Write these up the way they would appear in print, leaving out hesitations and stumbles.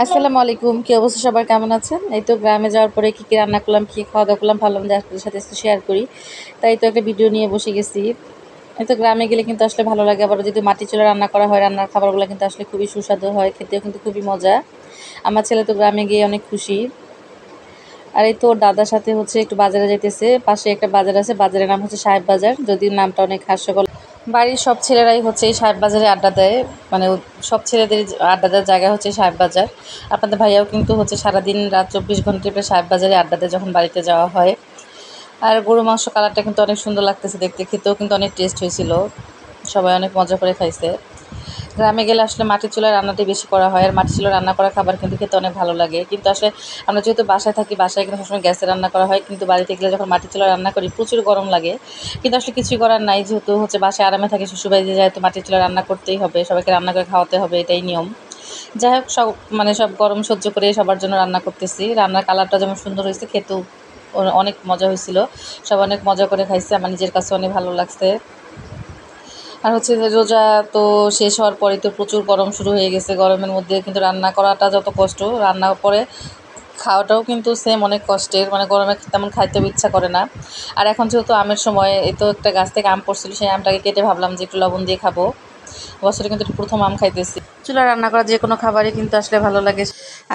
আসসালামু আলাইকুম। কি অবস্থা সবার, কেমন আছেন? এই তো গ্রামে যাওয়ার পরে কী রান্না করলাম, কী খাওয়া দাওয়া করলাম, ভাবলাম যে আপনাদের সাথে একটু শেয়ার করি। তাই তো একটা ভিডিও নিয়ে বসে গেছি। এই তো গ্রামে গেলে কিন্তু আসলে ভালো লাগে। আবার যদি মাটি চুলায় রান্না করা হয়, রান্নার খাবারগুলো কিন্তু আসলে খুবই সুস্বাদু হয়, খেতেও কিন্তু খুবই মজা। আমার ছেলে তো গ্রামে গিয়ে অনেক খুশি। আর এই তো ওর দাদার সাথে একটু বাজারে যাইতেছে। পাশে একটা বাজার আছে, বাজারের নাম হচ্ছে সাহেব বাজার, যদিও নামটা অনেক হাস্যকর। বাড়ির সব ছেলেরাই এই সাহেব বাজারে আড্ডা দেয়। মানে সব ছেলেদের আড্ডা দেওয়ার জায়গা হচ্ছে সাহেব বাজার। আপনাদের ভাইয়াও কিন্তু সারাদিন রাত 24 ঘন্টা প্রায় সাহেব বাজারে আড্ডা দেয় যখন বাড়িতে যাওয়া হয়। আর গরু মাংস কালারটা কিন্তু অনেক সুন্দর লাগতেছে দেখতে, খেতেও কিন্তু অনেক টেস্ট হয়েছিল। সবাই অনেক মজা করে খাইছে। গ্রামে গেলে আসলে মাটির চুলায় রান্নাটাই বেশি করা হয়, আর মাটির চুলায় রান্না করা খাবার কিন্তু খেতে অনেক ভালো লাগে। কিন্তু আসলে আমরা যেহেতু বাসায় থাকি, বাসায় কিন্তু সবসময় গ্যাসে রান্না করা হয়, কিন্তু বাড়িতে গেলে যখন মাটির চুলায় রান্না করি প্রচুর গরম লাগে। কিন্তু আসলে কিছুই করার নাই, যেহেতু বাসায় আরামে থাকে, শ্বশুরবাড়িতে যায় তো মাটির চুলায় রান্না করতেই হবে, সবাইকে রান্না করে খাওয়াতে হবে, এটাই নিয়ম। যাই হোক, সব গরম সহ্য করে সবার জন্য রান্না করতেছি। রান্নার কালারটা যেমন সুন্দর হয়েছে, খেতেও অনেক মজা হয়েছিল। সব অনেক মজা করে খাইছে, আমার নিজের কাছে অনেক ভালো লাগছে। আর যে রোজা তো শেষ হওয়ার পরেই তো প্রচুর গরম শুরু হয়ে গেছে। গরমের মধ্যে কিন্তু রান্না করাটা যত কষ্ট, রান্নার পরে খাওয়াটাও কিন্তু সেম অনেক কষ্টের। মানে গরমে তেমন খাইতেও ইচ্ছা করে না। আর এখন যেহেতু আমের সময়, এই তো একটা গাছ থেকে আম পড়ছিল, সেই আমটাকে কেটে ভাবলাম যে একটু লবণ দিয়ে খাবো। বছরে কিন্তু প্রথম আম খাইতেছি। চুলা রান্না করা যে কোনো খাবারই কিন্তু আসলে ভালো লাগে।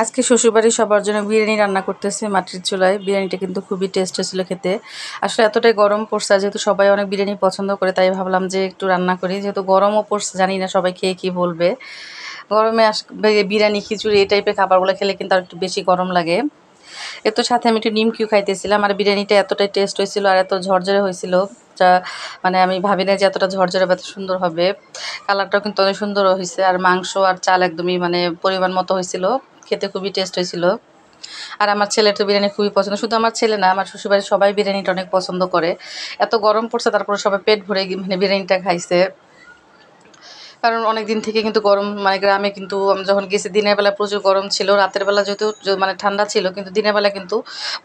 আজকে শ্বশুরবাড়ির সবার জন্য বিরিয়ানি রান্না করতেছে মাটির চুলায়। বিরিয়ানিটা কিন্তু খুবই টেস্ট ছিল খেতে। আসলে এতটাই গরম পড়ছে, যেহেতু সবাই অনেক বিরিয়ানি পছন্দ করে, তাই ভাবলাম যে একটু রান্না করি। যেহেতু গরমও পড়ছে, জানি না সবাই খেয়ে কী বলবে। গরমে বিরিয়ানি, খিচুড়ি এই টাইপের খাবারগুলো খেলে কিন্তু আর একটু বেশি গরম লাগে। এর তো সাথে আমি একটু নিমকিও খাইতেছিলাম। আর বিরিয়ানিটা এতটাই টেস্ট হয়েছিল আর এত ঝরঝরে হয়েছিল, যা মানে আমি ভাবি না যে এতটা ঝরঝরে বা এত সুন্দর হবে। কালারটাও কিন্তু অনেক সুন্দর হয়েছে। আর মাংস আর চাল একদমই পরিমাণ মতো হয়েছিল, খেতে খুবই টেস্ট হয়েছিল। আর আমার ছেলের তো বিরিয়ানি খুবই পছন্দ। শুধু আমার ছেলে না, আমার শ্বশুরবাড়ির সবাই বিরিয়ানিটা অনেক পছন্দ করে। এত গরম পড়ছে, তারপরে সবাই পেট ভরে বিরিয়ানিটা খাইছে। কারণ অনেক দিন থেকে কিন্তু গরম, গ্রামে কিন্তু আমি যখন গেছি দিনের বেলা প্রচুর গরম ছিল, রাতের বেলা যেহেতু ঠান্ডা ছিল, কিন্তু দিনের বেলা কিন্তু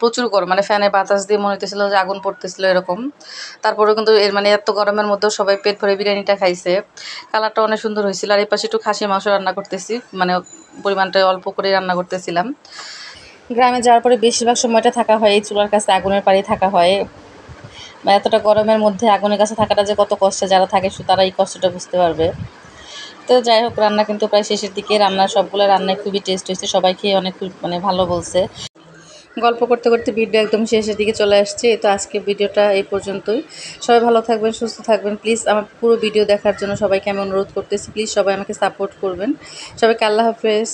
প্রচুর গরম, ফ্যানে বাতাস দিয়ে মনে হতেছিল যে আগুন পড়তেছিল এরকম। তারপরেও কিন্তু এত গরমের মধ্যেও সবাই পেট ভরে বিরিয়ানিটা খাইছে। কালারটা অনেক সুন্দর হয়েছিল। আর এই পাশে একটু খাসি মাংস রান্না করতেছি, পরিমাণটা অল্প করে রান্না করতেছিলাম। গ্রামে যাওয়ার পরে বেশিরভাগ সময়টা থাকা হয় এই চুলার কাছে, আগুনের পাড়ে থাকা হয়। এতটা গরমের মধ্যে আগুনের কাছে থাকাটা যে কত কষ্টে, যারা থাকে তারা এই কষ্টটা বুঝতে পারবে। তো যাই হোক, রান্না কিন্তু প্রায় শেষের দিকে। রান্নার সবগুলো রান্নায় খুবই টেস্ট হয়েছে, সবাই খেয়ে অনেক ভালো বলছে। গল্প করতে করতে ভিডিও একদম শেষের দিকে চলে আসছে। তো আজকে ভিডিওটা এই পর্যন্তই। সবাই ভালো থাকবেন, সুস্থ থাকবেন। প্লিজ আমার পুরো ভিডিও দেখার জন্য সবাইকে আমি অনুরোধ করতেছি, প্লিজ সবাই আমাকে সাপোর্ট করবেন। সবাইকে আল্লাহ হাফেজ।